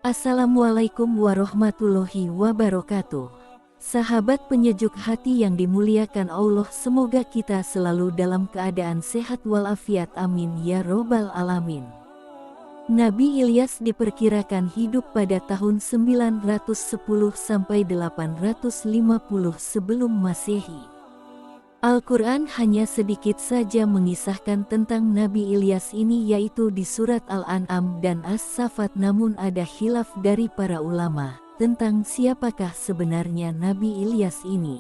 Assalamualaikum warahmatullahi wabarakatuh. Sahabat penyejuk hati yang dimuliakan Allah, semoga kita selalu dalam keadaan sehat walafiat, amin ya robbal alamin. Nabi Ilyas diperkirakan hidup pada tahun 910 sampai 850 sebelum Masehi. Al-Quran hanya sedikit saja mengisahkan tentang Nabi Ilyas ini, yaitu di surat Al-An'am dan As-Saffat, namun ada khilaf dari para ulama tentang siapakah sebenarnya Nabi Ilyas ini.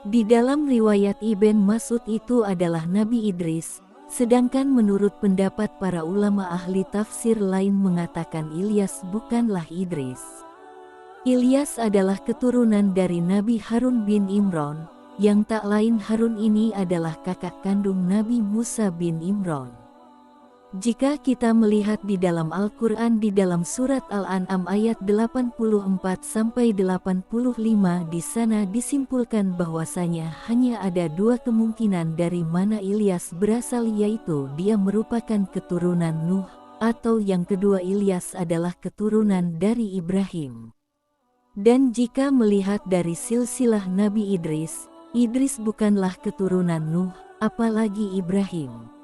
Di dalam riwayat Ibn Mas'ud itu adalah Nabi Idris, sedangkan menurut pendapat para ulama ahli tafsir lain mengatakan Ilyas bukanlah Idris. Ilyas adalah keturunan dari Nabi Harun bin Imran, yang tak lain Harun ini adalah kakak kandung Nabi Musa bin Imran. Jika kita melihat di dalam Al-Quran di dalam surat Al-An'am ayat 84-85, di sana disimpulkan bahwasanya hanya ada dua kemungkinan dari mana Ilyas berasal, yaitu dia merupakan keturunan Nuh, atau yang kedua Ilyas adalah keturunan dari Ibrahim. Dan jika melihat dari silsilah Nabi Idris, Idris bukanlah keturunan Nuh, apalagi Ibrahim.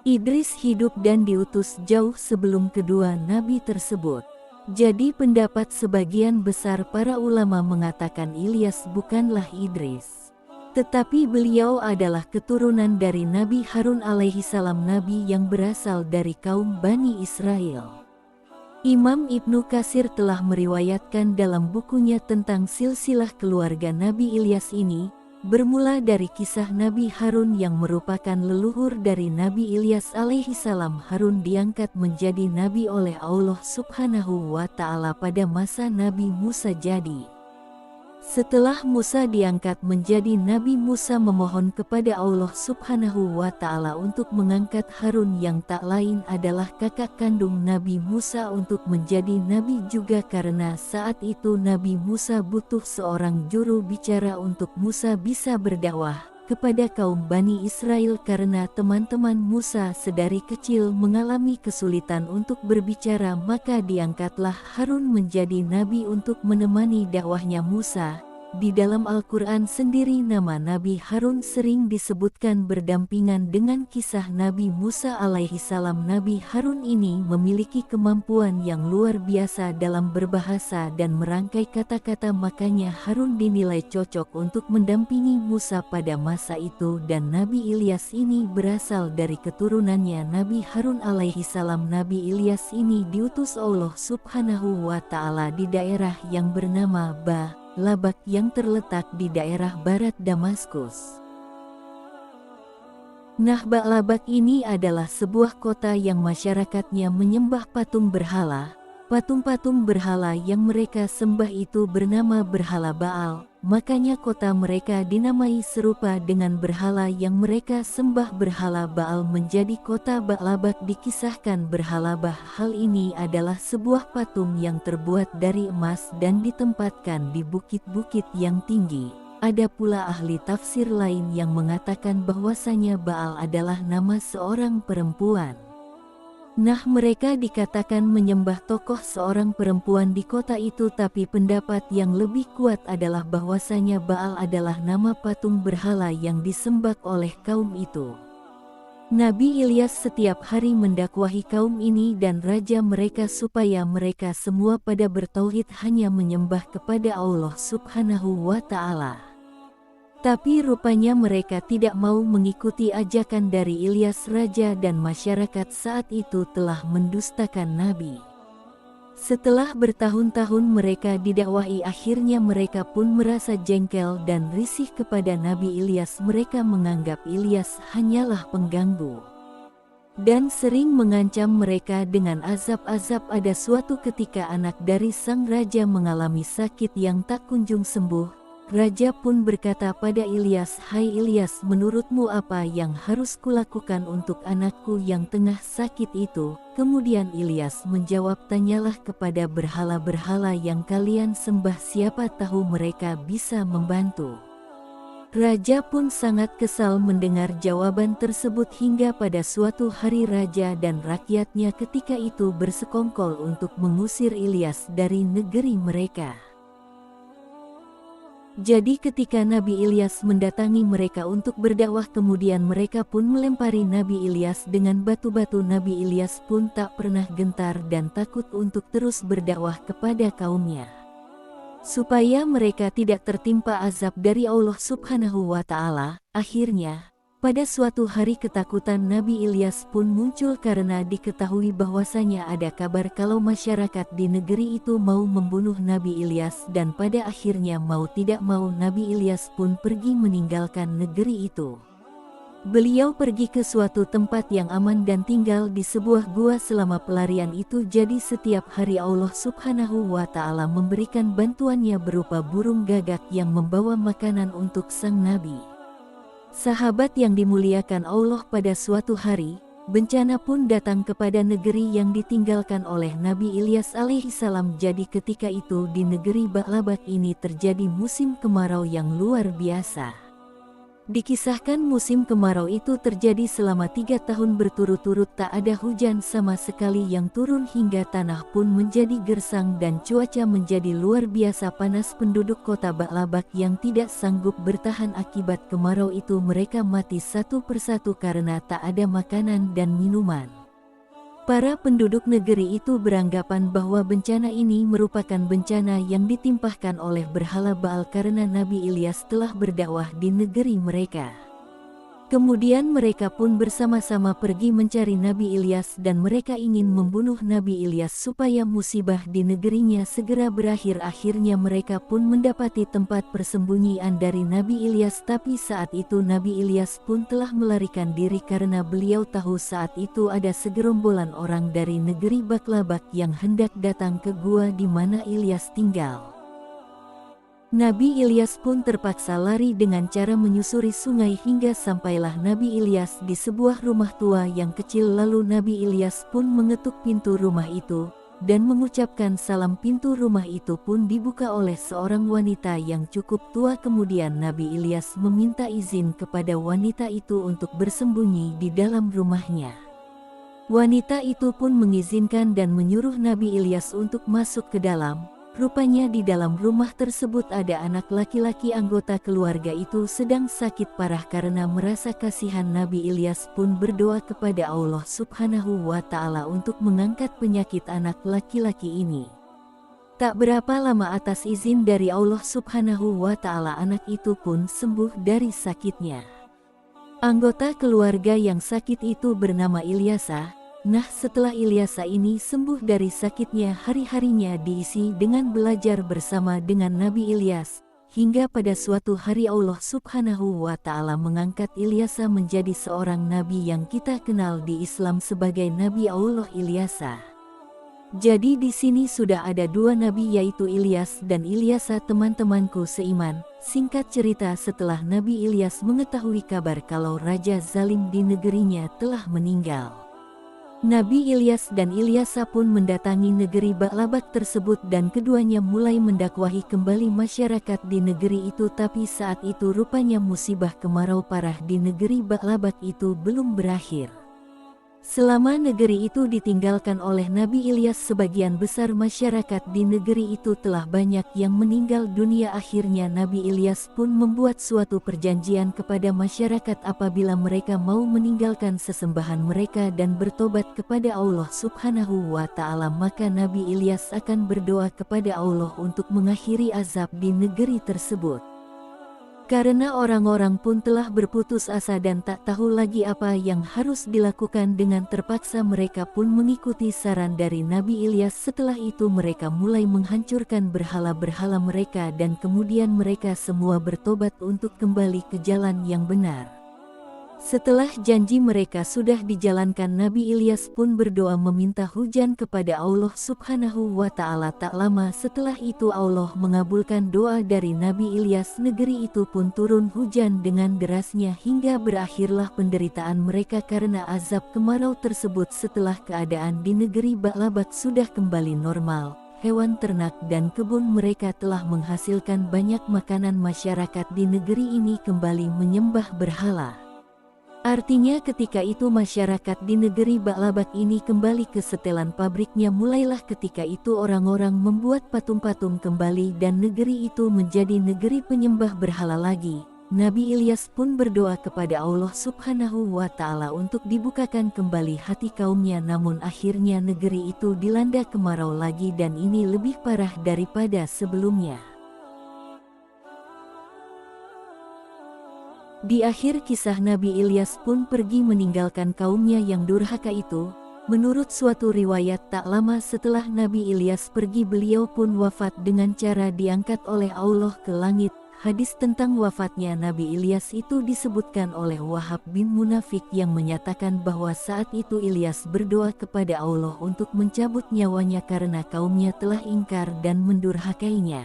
Idris hidup dan diutus jauh sebelum kedua nabi tersebut. Jadi pendapat sebagian besar para ulama mengatakan Ilyas bukanlah Idris, tetapi beliau adalah keturunan dari Nabi Harun alaihi salam, nabi yang berasal dari kaum Bani Israel. Imam Ibnu Katsir telah meriwayatkan dalam bukunya tentang silsilah keluarga Nabi Ilyas ini, bermula dari kisah Nabi Harun yang merupakan leluhur dari Nabi Ilyas alaihi salam. Harun diangkat menjadi nabi oleh Allah subhanahu wa ta'ala pada masa Nabi Musa. Jadi setelah Musa diangkat menjadi nabi, Musa memohon kepada Allah subhanahu wa ta'ala untuk mengangkat Harun yang tak lain adalah kakak kandung Nabi Musa untuk menjadi nabi juga, karena saat itu Nabi Musa butuh seorang juru bicara untuk Musa bisa berdakwah kepada kaum Bani Israel, karena teman-teman Musa sedari kecil mengalami kesulitan untuk berbicara, maka diangkatlah Harun menjadi nabi untuk menemani dakwahnya Musa. Di dalam Al-Quran sendiri nama Nabi Harun sering disebutkan berdampingan dengan kisah Nabi Musa alaihi salam. Nabi Harun ini memiliki kemampuan yang luar biasa dalam berbahasa dan merangkai kata-kata, makanya Harun dinilai cocok untuk mendampingi Musa pada masa itu, dan Nabi Ilyas ini berasal dari keturunannya Nabi Harun alaihi salam. Nabi Ilyas ini diutus Allah subhanahu wa ta'ala di daerah yang bernama Labak yang terletak di daerah barat Damaskus. Nah, Labak ini adalah sebuah kota yang masyarakatnya menyembah patung berhala. Patung-patung berhala yang mereka sembah itu bernama berhala Baal, makanya kota mereka dinamai serupa dengan berhala yang mereka sembah. Berhala Baal menjadi kota Labak. Dikisahkan berhala Hal ini adalah sebuah patung yang terbuat dari emas dan ditempatkan di bukit-bukit yang tinggi. Ada pula ahli tafsir lain yang mengatakan bahwasanya Baal adalah nama seorang perempuan. Nah, mereka dikatakan menyembah tokoh seorang perempuan di kota itu, tapi pendapat yang lebih kuat adalah bahwasanya Baal adalah nama patung berhala yang disembah oleh kaum itu. Nabi Ilyas setiap hari mendakwahi kaum ini dan raja mereka supaya mereka semua pada bertauhid, hanya menyembah kepada Allah subhanahu wa ta'ala. Tapi rupanya mereka tidak mau mengikuti ajakan dari Ilyas raja, dan masyarakat saat itu telah mendustakan Nabi. Setelah bertahun-tahun mereka didakwahi, akhirnya mereka pun merasa jengkel dan risih kepada Nabi Ilyas. Mereka menganggap Ilyas hanyalah pengganggu dan sering mengancam mereka dengan azab-azab. Ada suatu ketika anak dari sang raja mengalami sakit yang tak kunjung sembuh. Raja pun berkata pada Ilyas, "Hai Ilyas, menurutmu apa yang harus kulakukan untuk anakku yang tengah sakit itu?" Kemudian Ilyas menjawab, "Tanyalah kepada berhala-berhala yang kalian sembah, siapa tahu mereka bisa membantu." Raja pun sangat kesal mendengar jawaban tersebut hingga pada suatu hari raja dan rakyatnya ketika itu bersekongkol untuk mengusir Ilyas dari negeri mereka. Jadi ketika Nabi Ilyas mendatangi mereka untuk berdakwah, kemudian mereka pun melempari Nabi Ilyas dengan batu-batu. Nabi Ilyas pun tak pernah gentar dan takut untuk terus berdakwah kepada kaumnya, supaya mereka tidak tertimpa azab dari Allah Subhanahu wa Ta'ala. Akhirnya, pada suatu hari ketakutan Nabi Ilyas pun muncul karena diketahui bahwasanya ada kabar kalau masyarakat di negeri itu mau membunuh Nabi Ilyas, dan pada akhirnya mau tidak mau Nabi Ilyas pun pergi meninggalkan negeri itu. Beliau pergi ke suatu tempat yang aman dan tinggal di sebuah gua selama pelarian itu. Jadi setiap hari Allah Subhanahu wa Ta'ala memberikan bantuannya berupa burung gagak yang membawa makanan untuk sang Nabi. Sahabat yang dimuliakan Allah, pada suatu hari, bencana pun datang kepada negeri yang ditinggalkan oleh Nabi Ilyas alaihissalam. Jadi ketika itu di negeri Ba'labat ini terjadi musim kemarau yang luar biasa. Dikisahkan musim kemarau itu terjadi selama 3 tahun berturut-turut, tak ada hujan sama sekali yang turun hingga tanah pun menjadi gersang dan cuaca menjadi luar biasa panas. Penduduk kota Ba'labat yang tidak sanggup bertahan akibat kemarau itu, mereka mati satu persatu karena tak ada makanan dan minuman. Para penduduk negeri itu beranggapan bahwa bencana ini merupakan bencana yang ditimpahkan oleh berhala Baal karena Nabi Ilyas telah berdakwah di negeri mereka. Kemudian mereka pun bersama-sama pergi mencari Nabi Ilyas dan mereka ingin membunuh Nabi Ilyas supaya musibah di negerinya segera berakhir. Akhirnya mereka pun mendapati tempat persembunyian dari Nabi Ilyas, tapi saat itu Nabi Ilyas pun telah melarikan diri karena beliau tahu saat itu ada segerombolan orang dari negeri Ba'labat yang hendak datang ke gua di mana Ilyas tinggal. Nabi Ilyas pun terpaksa lari dengan cara menyusuri sungai hingga sampailah Nabi Ilyas di sebuah rumah tua yang kecil. Lalu Nabi Ilyas pun mengetuk pintu rumah itu dan mengucapkan salam. Pintu rumah itu pun dibuka oleh seorang wanita yang cukup tua. Kemudian Nabi Ilyas meminta izin kepada wanita itu untuk bersembunyi di dalam rumahnya. Wanita itu pun mengizinkan dan menyuruh Nabi Ilyas untuk masuk ke dalam. Rupanya di dalam rumah tersebut ada anak laki-laki anggota keluarga itu sedang sakit parah. Karena merasa kasihan, Nabi Ilyas pun berdoa kepada Allah Subhanahu wa Ta'ala untuk mengangkat penyakit anak laki-laki ini. Tak berapa lama atas izin dari Allah Subhanahu wa Ta'ala anak itu pun sembuh dari sakitnya. Anggota keluarga yang sakit itu bernama Ilyasa. Nah, setelah Ilyasa ini sembuh dari sakitnya, hari-harinya diisi dengan belajar bersama dengan Nabi Ilyas, hingga pada suatu hari Allah Subhanahu wa Ta'ala mengangkat Ilyasa menjadi seorang nabi yang kita kenal di Islam sebagai Nabi Allah Ilyasa. Jadi di sini sudah ada 2 nabi, yaitu Ilyas dan Ilyasa. Teman-temanku seiman, singkat cerita, setelah Nabi Ilyas mengetahui kabar kalau Raja Zalim di negerinya telah meninggal, Nabi Ilyas dan Ilyasa pun mendatangi negeri Ba'labat tersebut dan keduanya mulai mendakwahi kembali masyarakat di negeri itu. Tapi saat itu rupanya musibah kemarau parah di negeri Ba'labat itu belum berakhir. Selama negeri itu ditinggalkan oleh Nabi Ilyas, sebagian besar masyarakat di negeri itu telah banyak yang meninggal dunia. Akhirnya Nabi Ilyas pun membuat suatu perjanjian kepada masyarakat, apabila mereka mau meninggalkan sesembahan mereka dan bertobat kepada Allah Subhanahu wa Ta'ala, maka Nabi Ilyas akan berdoa kepada Allah untuk mengakhiri azab di negeri tersebut. Karena orang-orang pun telah berputus asa dan tak tahu lagi apa yang harus dilakukan, dengan terpaksa mereka pun mengikuti saran dari Nabi Ilyas. Setelah itu mereka mulai menghancurkan berhala-berhala mereka dan kemudian mereka semua bertobat untuk kembali ke jalan yang benar. Setelah janji mereka sudah dijalankan, Nabi Ilyas pun berdoa meminta hujan kepada Allah Subhanahu wa Ta'ala. Tak lama setelah itu Allah mengabulkan doa dari Nabi Ilyas. Negeri itu pun turun hujan dengan derasnya hingga berakhirlah penderitaan mereka karena azab kemarau tersebut. Setelah keadaan di negeri Ba'labat sudah kembali normal, hewan ternak dan kebun mereka telah menghasilkan banyak makanan, masyarakat di negeri ini kembali menyembah berhala. Artinya ketika itu masyarakat di negeri Ba'labat ini kembali ke setelan pabriknya. Mulailah ketika itu orang-orang membuat patung-patung kembali dan negeri itu menjadi negeri penyembah berhala lagi. Nabi Ilyas pun berdoa kepada Allah Subhanahu wa Ta'ala untuk dibukakan kembali hati kaumnya, namun akhirnya negeri itu dilanda kemarau lagi dan ini lebih parah daripada sebelumnya. Di akhir kisah, Nabi Ilyas pun pergi meninggalkan kaumnya yang durhaka itu. Menurut suatu riwayat, tak lama setelah Nabi Ilyas pergi beliau pun wafat dengan cara diangkat oleh Allah ke langit. Hadis tentang wafatnya Nabi Ilyas itu disebutkan oleh Wahab bin Munafik yang menyatakan bahwa saat itu Ilyas berdoa kepada Allah untuk mencabut nyawanya karena kaumnya telah ingkar dan mendurhakainya.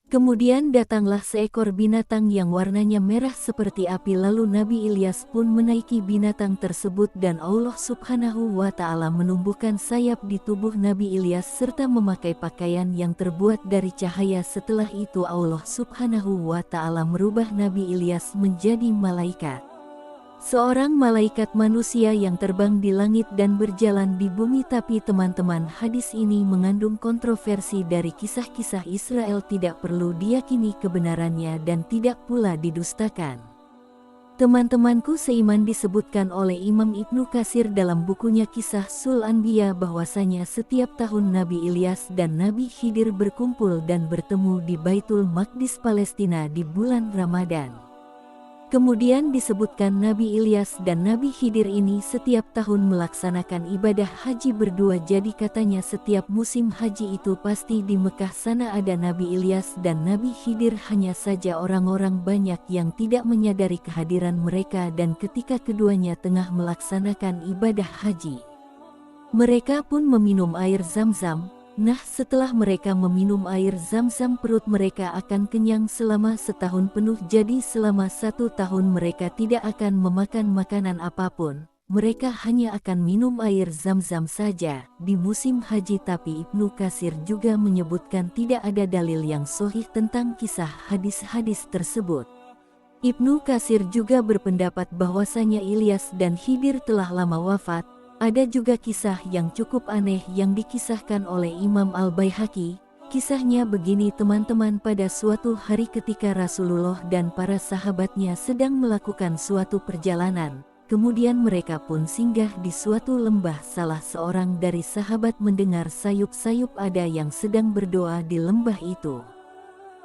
Kemudian datanglah seekor binatang yang warnanya merah seperti api, lalu Nabi Ilyas pun menaiki binatang tersebut dan Allah Subhanahu wa Ta'ala menumbuhkan sayap di tubuh Nabi Ilyas serta memakai pakaian yang terbuat dari cahaya. Setelah itu Allah Subhanahu wa Ta'ala merubah Nabi Ilyas menjadi malaikat. Seorang malaikat manusia yang terbang di langit dan berjalan di bumi. Tapi teman-teman, hadis ini mengandung kontroversi dari kisah-kisah Israel, tidak perlu diyakini kebenarannya dan tidak pula didustakan. Teman-temanku seiman, disebutkan oleh Imam Ibnu Katsir dalam bukunya Kisah Sul Anbiya bahwasanya setiap tahun Nabi Ilyas dan Nabi Khidir berkumpul dan bertemu di Baitul Maqdis Palestina di bulan Ramadan. Kemudian disebutkan Nabi Ilyas dan Nabi Khidir ini setiap tahun melaksanakan ibadah haji berdua. Jadi katanya setiap musim haji itu pasti di Mekah sana ada Nabi Ilyas dan Nabi Khidir. Hanya saja orang-orang banyak yang tidak menyadari kehadiran mereka, dan ketika keduanya tengah melaksanakan ibadah haji, mereka pun meminum air Zam-Zam. Nah, setelah mereka meminum air Zam-Zam, perut mereka akan kenyang selama setahun penuh. Jadi selama 1 tahun mereka tidak akan memakan makanan apapun. Mereka hanya akan minum air Zam-Zam saja di musim haji. Tapi Ibnu Katsir juga menyebutkan tidak ada dalil yang sahih tentang kisah hadis-hadis tersebut. Ibnu Katsir juga berpendapat bahwasanya Ilyas dan Khidir telah lama wafat. Ada juga kisah yang cukup aneh yang dikisahkan oleh Imam Al-Baihaqi. Kisahnya begini teman-teman, pada suatu hari ketika Rasulullah dan para sahabatnya sedang melakukan suatu perjalanan, kemudian mereka pun singgah di suatu lembah. Salah seorang dari sahabat mendengar sayup-sayup ada yang sedang berdoa di lembah itu.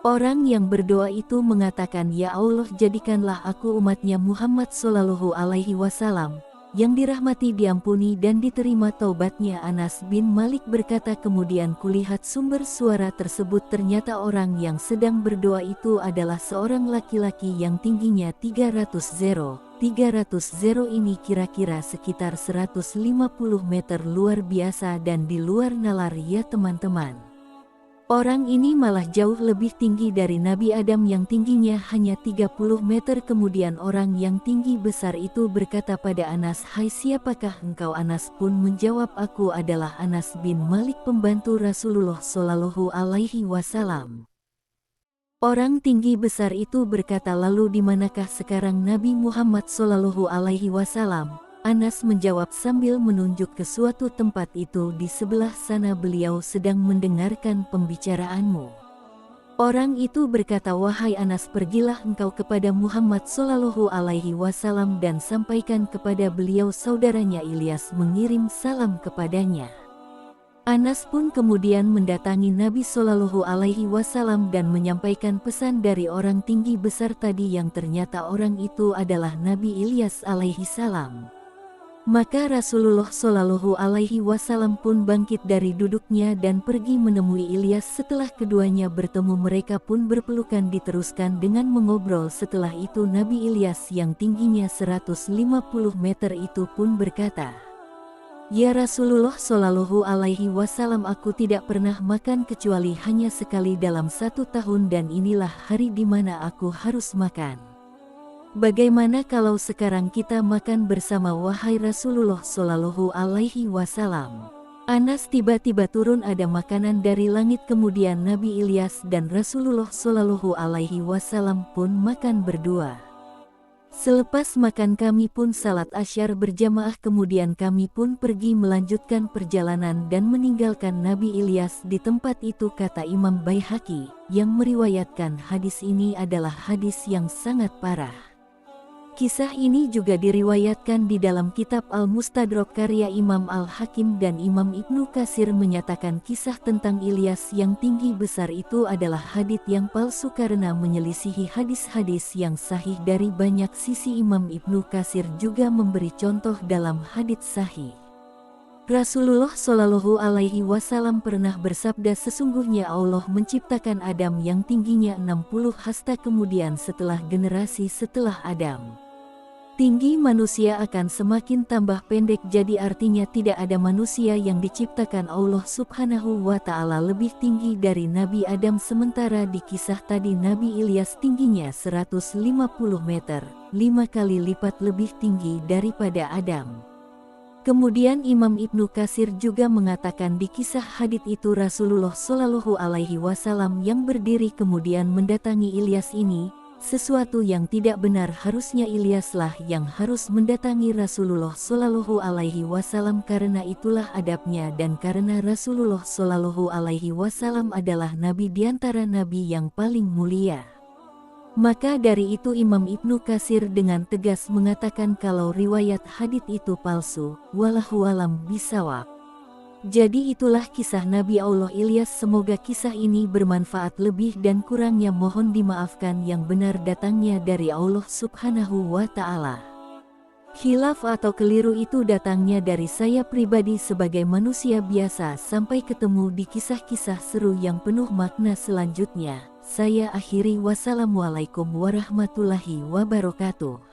Orang yang berdoa itu mengatakan, "Ya Allah, jadikanlah aku umatnya Muhammad Shallallahu Alaihi Wasallam, yang dirahmati, diampuni dan diterima taubatnya." Anas bin Malik berkata, kemudian kulihat sumber suara tersebut. Ternyata orang yang sedang berdoa itu adalah seorang laki-laki yang tingginya 300 zero. 300 zero ini kira-kira sekitar 150 meter, luar biasa dan di luar nalar ya teman-teman. Orang ini malah jauh lebih tinggi dari Nabi Adam yang tingginya hanya 30 meter. Kemudian orang yang tinggi besar itu berkata pada Anas, "Hai, siapakah engkau?" Anas pun menjawab, "Aku adalah Anas bin Malik, pembantu Rasulullah Shallallahu Alaihi Wasallam." Orang tinggi besar itu berkata, "Lalu di manakah sekarang Nabi Muhammad Shallallahu Alaihi Wasallam?" Anas menjawab sambil menunjuk ke suatu tempat itu, "Di sebelah sana beliau sedang mendengarkan pembicaraanmu." Orang itu berkata, "Wahai Anas, pergilah engkau kepada Muhammad Shallallahu Alaihi Wasallam dan sampaikan kepada beliau saudaranya Ilyas mengirim salam kepadanya." Anas pun kemudian mendatangi Nabi Shallallahu Alaihi Wasallam dan menyampaikan pesan dari orang tinggi besar tadi, yang ternyata orang itu adalah Nabi Ilyas alaihi salam. Maka Rasulullah Shallallahu Alaihi Wasallam pun bangkit dari duduknya dan pergi menemui Ilyas. Setelah keduanya bertemu, mereka pun berpelukan. Diteruskan dengan mengobrol. Setelah itu Nabi Ilyas yang tingginya 150 meter itu pun berkata, "Ya Rasulullah Shallallahu Alaihi Wasallam, aku tidak pernah makan kecuali hanya sekali dalam 1 tahun, dan inilah hari di mana aku harus makan. Bagaimana kalau sekarang kita makan bersama, wahai Rasulullah Shallallahu Alaihi Wasallam?" Anas, tiba-tiba turun ada makanan dari langit. Kemudian Nabi Ilyas dan Rasulullah Shallallahu Alaihi Wasallam pun makan berdua. Selepas makan kami pun salat asyar berjamaah, kemudian kami pun pergi melanjutkan perjalanan dan meninggalkan Nabi Ilyas di tempat itu. Kata Imam Baihaqi yang meriwayatkan hadis ini adalah hadis yang sangat parah. Kisah ini juga diriwayatkan di dalam kitab Al-Mustadrak karya Imam Al-Hakim, dan Imam Ibnu Katsir menyatakan kisah tentang Ilyas yang tinggi besar itu adalah hadits yang palsu karena menyelisihi hadis-hadis yang sahih dari banyak sisi. Imam Ibnu Katsir juga memberi contoh dalam hadits sahih. Rasulullah Shallallahu Alaihi Wasallam pernah bersabda, "Sesungguhnya Allah menciptakan Adam yang tingginya 60 hasta, kemudian setelah generasi setelah Adam, tinggi manusia akan semakin tambah pendek." Jadi artinya tidak ada manusia yang diciptakan Allah Subhanahu wa Ta'ala lebih tinggi dari Nabi Adam. Sementara di kisah tadi Nabi Ilyas tingginya 150 meter, 5 kali lipat lebih tinggi daripada Adam. Kemudian Imam Ibnu Katsir juga mengatakan di kisah hadits itu Rasulullah Shallallahu Alaihi Wasallam yang berdiri kemudian mendatangi Ilyas ini sesuatu yang tidak benar. Harusnya Ilyaslah yang harus mendatangi Rasulullah Shallallahu Alaihi Wasallam, karena itulah adabnya, dan karena Rasulullah Shallallahu Alaihi Wasallam adalah nabi di antara nabi yang paling mulia. Maka dari itu Imam Ibnu Katsir dengan tegas mengatakan kalau riwayat hadits itu palsu. Wallahu alam bishawab. Jadi itulah kisah Nabi Allah Ilyas. Semoga kisah ini bermanfaat. Lebih dan kurangnya mohon dimaafkan. Yang benar datangnya dari Allah Subhanahu wa Ta'ala. Khilaf atau keliru itu datangnya dari saya pribadi sebagai manusia biasa. Sampai ketemu di kisah-kisah seru yang penuh makna selanjutnya. Saya akhiri, wassalamualaikum warahmatullahi wabarakatuh.